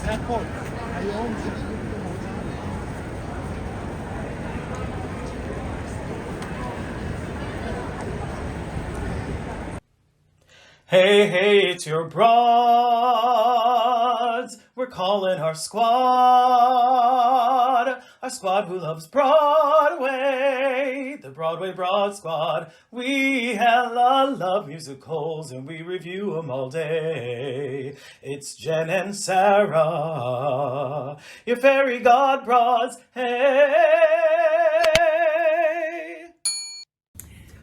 Hey, hey, it's your broads. We're calling our squad who loves Broadway, the Broadway Broad Squad. We hella love musicals and we review them all day. It's Jen and Sarah, your fairy god broads. Hey!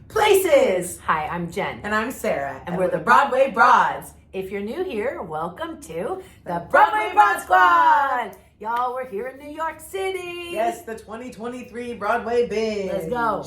Places! Hi, I'm Jen. And I'm Sarah. And we're the Broadway Broads. If you're new here, welcome to the Broadway Broad Squad! Y'all, we're here in New York City. Yes, the 2023 Broadway binge. Let's go.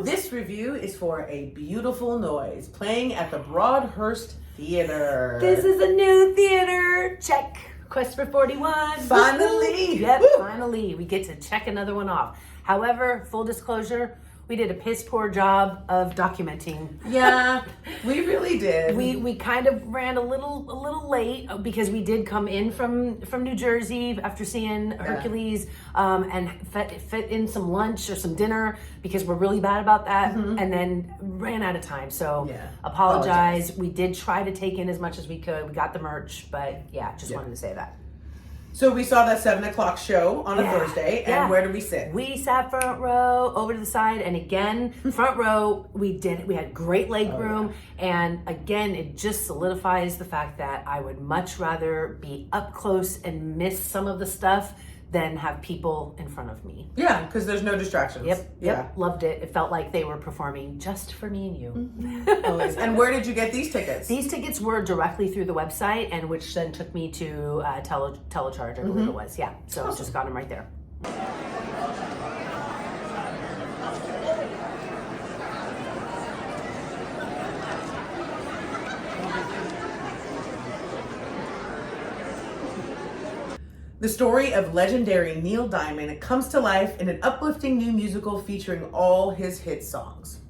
This review is for A Beautiful Noise, playing at the Broadhurst Theater. This is a new theater. Check. Quest for 41. Finally. Yep, Woo. finally. We get to check another one off. However, full disclosure, we did a piss poor job of documenting. Yeah, we really did. We kind of ran a little late because we did come in from New Jersey after seeing Hercules, and fit in some lunch or some dinner because we're really bad about that, and then ran out of time. So apologize. We did try to take in as much as we could. We got the merch, but just wanted to say that. So we saw that 7 o'clock show on a Thursday, and where did we sit? We sat front row, over to the side, and again, front row, we had great leg room, and again, it just solidifies the fact that I would much rather be up close and miss some of the stuff than have people in front of me. Yeah, because there's no distractions. Yep, loved it. It felt like they were performing just for me and you. Always. And where did you get these tickets? These tickets were directly through the website, and which then took me to Telecharge, I believe it was. Yeah, so I just got them right there. The story of legendary Neil Diamond comes to life in an uplifting new musical featuring all his hit songs.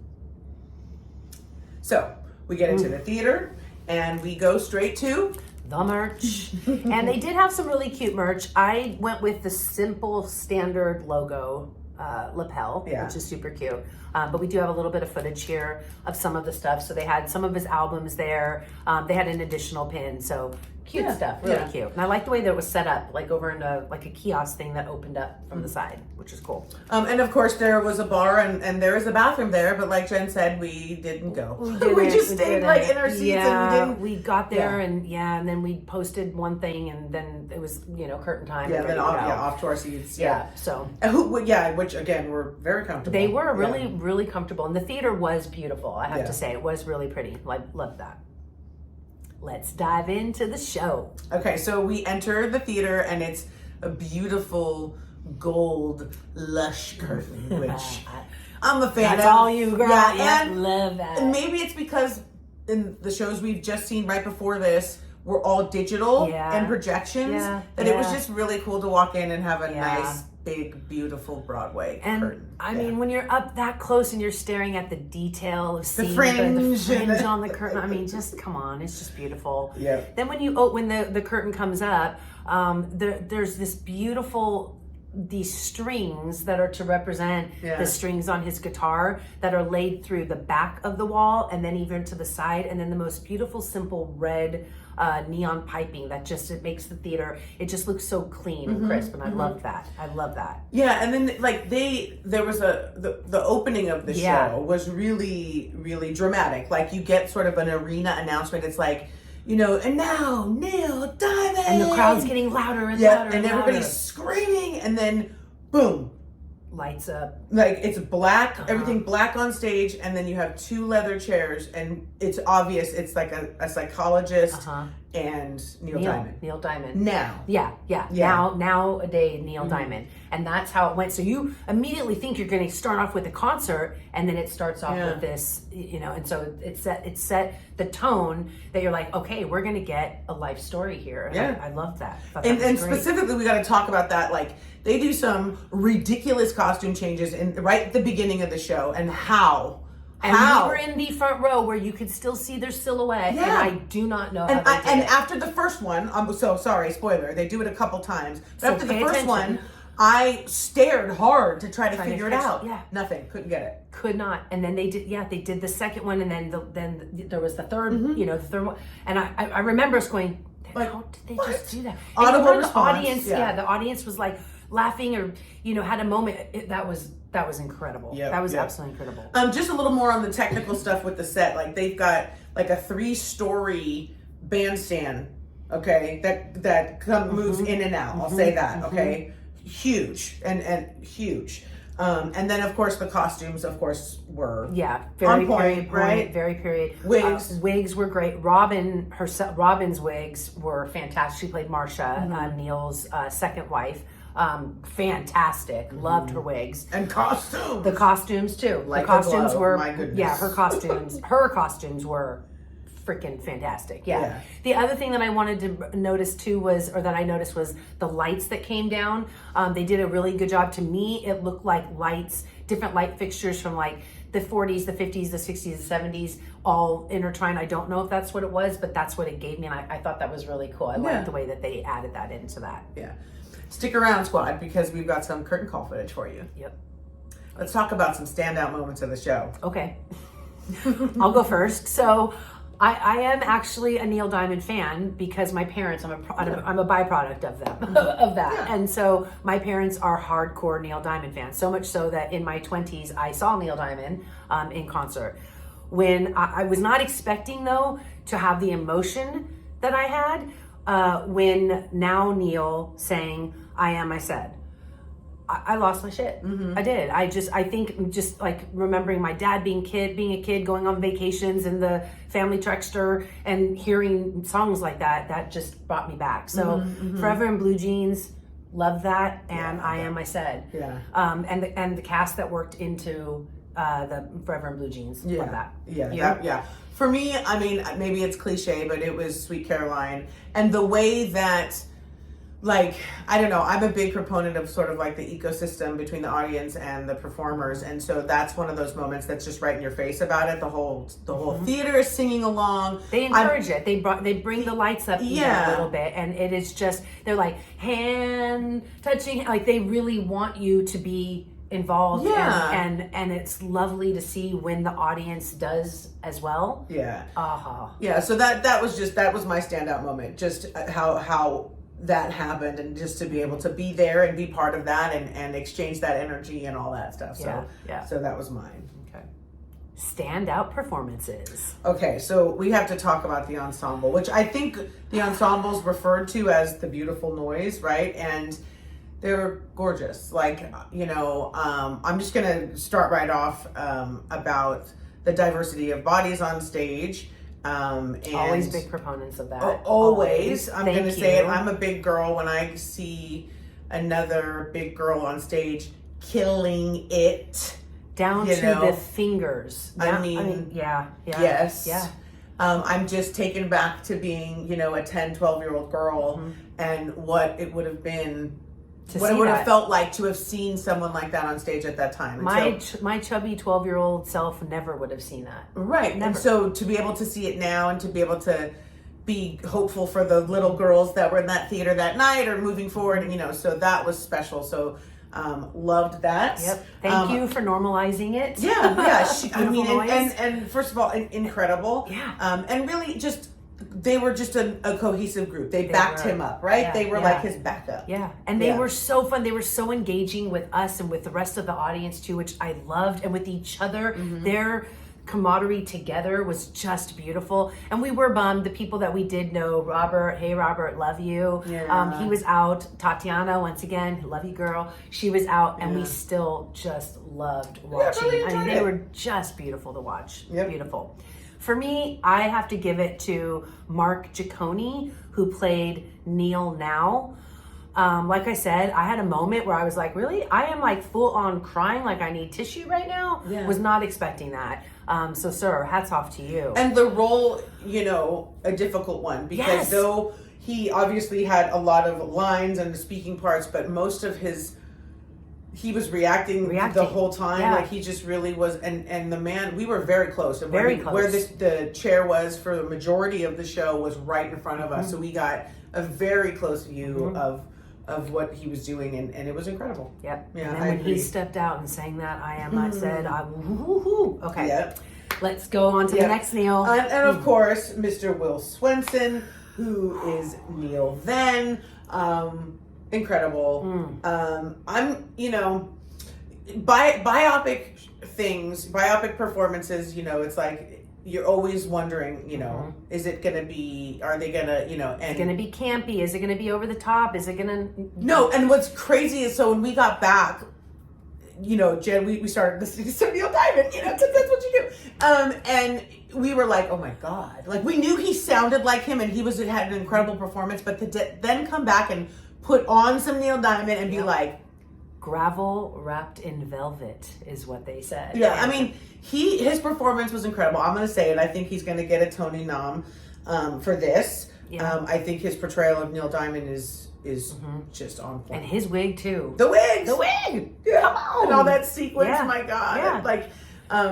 So, we get into the theater, and we go straight to the merch. And they did have some really cute merch. I went with the simple standard logo lapel, which is super cute. But we do have a little bit of footage here of some of the stuff. So they had some of his albums there. They had an additional pin. So cute stuff, really cute. And I like the way that it was set up, like over in a kiosk thing that opened up from the side, which is cool. And of course there was a bar and there is a bathroom there, but like Jen said, we didn't go. We just stayed like in our seats and we didn't. We got there and then we posted one thing and then it was, curtain time. Yeah, then off to our seats. Yeah. So. Which again, were very comfortable. They were really comfortable. And the theater was beautiful, I have to say. It was really pretty. Loved that. Let's dive into the show. Okay, so we enter the theater and it's a beautiful gold lush curtain, which I'm a fan of. That's all you, girl. Yeah, and love that. And maybe it's because in the shows we've just seen right before this were all digital and projections that it was just really cool to walk in and have a nice, big, beautiful Broadway curtain. I mean, when you're up that close and you're staring at the detail of seeing the fringe on the curtain, I mean, just come on, it's just beautiful. Yeah. Then when the curtain comes up, there's this beautiful, these strings that are to represent the strings on his guitar that are laid through the back of the wall and then even to the side, and then the most beautiful, simple red neon piping that it makes the theater, it just looks so clean and crisp, and I love that. Yeah, and then there was the opening of the show was really, really dramatic. Like you get sort of an arena announcement. It's like, and now Neil Diamond, and the crowd's getting louder and louder, and everybody's screaming, and then boom, lights up. Like it's black, everything black on stage, and then you have two leather chairs, and it's obvious it's like a psychologist and Neil Diamond. Neil Diamond. Now. Yeah. Nowadays, Neil Diamond. And that's how it went. So you immediately think you're going to start off with a concert, and then it starts off with this, and so it set the tone that you're like, okay, we're going to get a life story here. And I love that. And specifically, we got to talk about that. Like, they do some ridiculous costume changes right at the beginning of the show, and how And How? we were in the front row where you could still see their silhouette, and I do not know how they did and it. after the first one, I'm so sorry, spoiler, they do it a couple times. But So after the pay first attention. one, I stared hard to try to figure it catch- out. yeah. Nothing. Couldn't get it. Could not. And then they did the second one, and then there was the third, the third one. And I remember us going, Like, how did they what? just do that? Audible and response, the audience, yeah. the audience was like laughing or, had a moment. That was incredible. Yep, that was yep. absolutely incredible. Just a little more on the technical stuff with the set. Like they've got like a 3-story bandstand, okay, that moves in and out. I'll say that, okay, huge and huge. And then of course the costumes, of course, were Very on point, period, right? Very period. Wigs. Wigs were great. Robin's wigs were fantastic. She played Marcia, Neil's second wife. Fantastic. Loved her wigs. And costumes. The costumes too. Like the costumes a glove, were my goodness. her costumes were freaking fantastic. Yeah. The other thing that I wanted to notice too was the lights that came down. They did a really good job. To me, it looked like different light fixtures from like the 40s, the 50s, the 60s, the 70s, all intertwined. I don't know if that's what it was, but that's what it gave me, and I thought that was really cool. I liked the way that they added that into that. Yeah. Stick around, squad, because we've got some curtain call footage for you. Yep. Let's talk about some standout moments of the show. Okay. I'll go first. So I am actually a Neil Diamond fan because my parents, I'm a byproduct of them, of that. Yeah. And so my parents are hardcore Neil Diamond fans, so much so that in my 20s, I saw Neil Diamond in concert. When I was not expecting though to have the emotion that I had when Now Neil sang I Am I Said. I lost my shit. I did. I think just like remembering my dad being a kid, going on vacations in the family Trexter and hearing songs like that just brought me back. So Forever in Blue Jeans, love that. And I Am I Said. Yeah. And the cast that worked into the Forever in Blue Jeans, love that. Yeah. For me, I mean, maybe it's cliche, but it was Sweet Caroline. And the way that, like, I don't know, I'm a big proponent of sort of like the ecosystem between the audience and the performers. And so that's one of those moments that's just right in your face about it. The whole theater is singing along. They encourage it. They bring the lights up even a little bit. And it is just, they're like hand touching, like they really want you to be involved. And it's lovely to see when the audience does as well. Yeah. Yeah, so that was my standout moment. Just how that happened, and just to be able to be there and be part of that and exchange that energy and all that stuff. So so that was mine. Okay. Standout performances. Okay, so we have to talk about the ensemble, which I think the ensemble's referred to as the beautiful noise, right? And they're gorgeous. Like, I'm just gonna start right off about the diversity of bodies on stage. And always big proponents of that. Always. I'm going to say it. I'm a big girl when I see another big girl on stage killing it. Down to the fingers. Yes. Yeah. I'm just taken back to being, a 10, 12-year-old girl and what it would have been, what it would have felt like to have seen someone like that on stage at that time. And my chubby 12-year-old self never would have seen that. Right. Never. And so to be able to see it now and to be able to be hopeful for the little girls that were in that theater that night or moving forward, so that was special. So loved that. Yep. Thank you for normalizing it. Yeah. And first of all, incredible. Yeah. And really just, they were just a cohesive group. They backed him up, right? Yeah, they were like his backup. Yeah. And they were so fun. They were so engaging with us and with the rest of the audience too, which I loved. And with each other, their camaraderie together was just beautiful. And we were bummed. The people that we did know, Robert, hey Robert, love you. Yeah. He was out. Tatiana, once again, love you girl. She was out, and we still just loved watching. Really they were just beautiful to watch. Yep. Beautiful. For me, I have to give it to Mark Giacone, who played Neil Now. Like I said, I had a moment where I was like, really? I am like full on crying like I need tissue right now? Yeah. Was not expecting that. So sir, hats off to you. And the role, a difficult one, because though he obviously had a lot of lines and speaking parts, but most of his he was reacting the whole time. Yeah. Like he just really was, and the man, we were very close. And Very close. Where the chair was for the majority of the show was right in front of us. So we got a very close view of what he was doing, and it was incredible. Yep. Yeah, and then when he stepped out and sang that "I Am," I said, "Woo-hoo-hoo." Okay. Yep. Let's go on to the next Neil. And of course, Mr. Will Swenson, who is Neil then. Incredible. I'm, biopic performances, it's like you're always wondering, is it going to be, are they going to, is it going to be campy? Is it going to be over the top? Is it going to... No, and what's crazy is, so when we got back, Jen, we started listening to some Neil Diamond, because that's what you do. And we were like, oh my God. Like, we knew he sounded like him and had an incredible performance, but then come back and put on some Neil Diamond and be like... Gravel wrapped in velvet is what they said. Yeah, I mean, his performance was incredible. I'm going to say it. I think he's going to get a Tony nom for this. Yeah. I think his portrayal of Neil Diamond is just on point. And his wig, too. The wig! Yeah. Come on! And all that sequence, my God.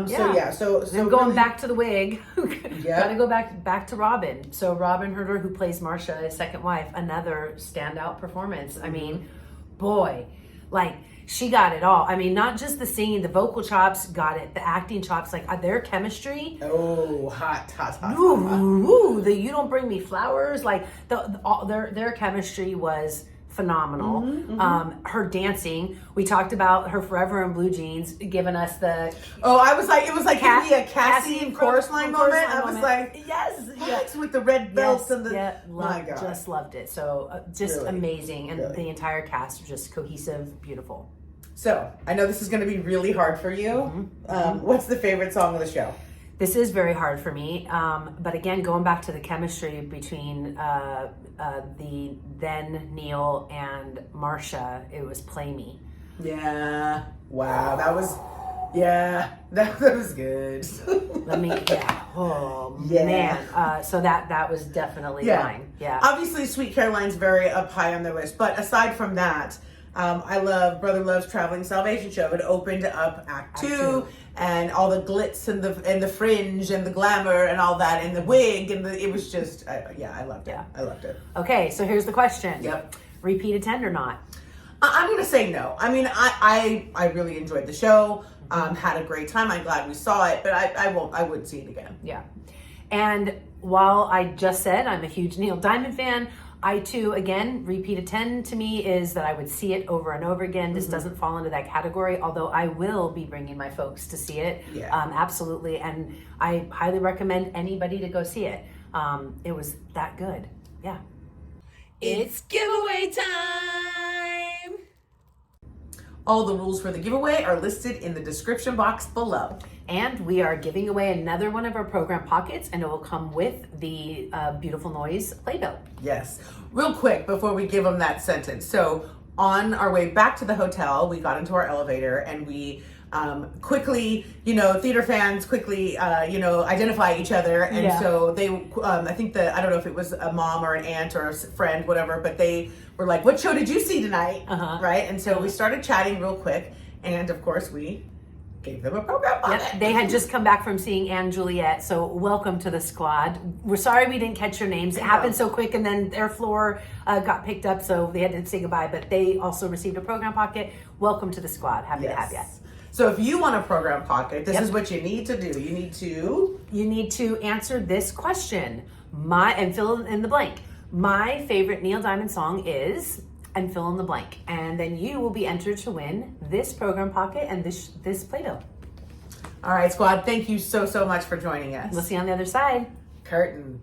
Yeah. So then going back to the wig, gotta go back to Robin. So Robin Herder, who plays Marcia, his second wife, another standout performance. I mean, boy, like she got it all. I mean, not just the singing, the vocal chops got it, the acting chops, like their chemistry. Oh, hot. Ooh, the "You Don't Bring Me Flowers," like their chemistry was phenomenal. Her dancing, we talked about her Forever in Blue Jeans, giving us the... Oh, I was like, it was like giving me a Cassie and chorus line moment. I was like, yes, with the red belts and the... my God. Just loved it. So just really, amazing. And the entire cast was just cohesive, beautiful. So, I know this is going to be really hard for you. What's the favorite song of the show? This is very hard for me, but again, going back to the chemistry between the then Neil and Marcia, it was "Play Me." Yeah. Wow, that was good. Man. So that was definitely mine. Yeah. Obviously, Sweet Caroline's very up high on the list, but aside from that, I love Brother Love's Traveling Salvation Show. It opened up Act 2. And all the glitz and the fringe and the glamour and all that and the wig and it was just I loved it. I loved it. Okay, so here's the question. Yep. Repeat attend or not? I'm gonna say no. I mean, I really enjoyed the show. Had a great time. I'm glad we saw it, but I wouldn't see it again. Yeah. And while I just said I'm a huge Neil Diamond fan, I too, again, repeat attend to me is that I would see it over and over again. This doesn't fall into that category, although I will be bringing my folks to see it. Yeah. Absolutely. And I highly recommend anybody to go see it. It was that good. Yeah. It's giveaway time! All the rules for the giveaway are listed in the description box below. And we are giving away another one of our program pockets, and it will come with the Beautiful Noise playbill. Yes. Real quick, before we give them that sentence. So on our way back to the hotel, we got into our elevator and we quickly, theater fans quickly, identify each other. And so they, I think I don't know if it was a mom or an aunt or a friend, whatever, but they were like, "What show did you see tonight?" Right? And so we started chatting real quick. And of course we gave them a program on it. They had just come back from seeing Anne Juliet, so welcome to the squad. We're sorry we didn't catch your names. It happened so quick, and then their floor got picked up, so they had to say goodbye, but they also received a program pocket. Welcome to the squad. Happy to have you. So if you want a program pocket, this is what you need to do. You need to answer this question. And fill in the blank. My favorite Neil Diamond song is... and fill in the blank. And then you will be entered to win this program pocket and this playbill. All right, squad. Thank you so much for joining us. We'll see you on the other side. Curtain.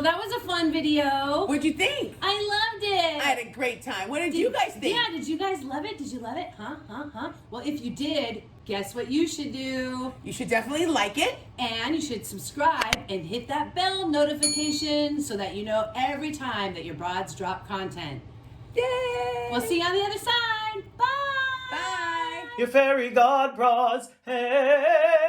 that was a fun video. What'd you think? I loved it. I had a great time. What did you guys think? Yeah, did you guys love it? Did you love it? Huh? Well, if you did, guess what you should do? You should definitely like it. And you should subscribe and hit that bell notification so that you know every time that your broads drop content. Yay! We'll see you on the other side. Bye! Bye! Your fairy god broads, hey.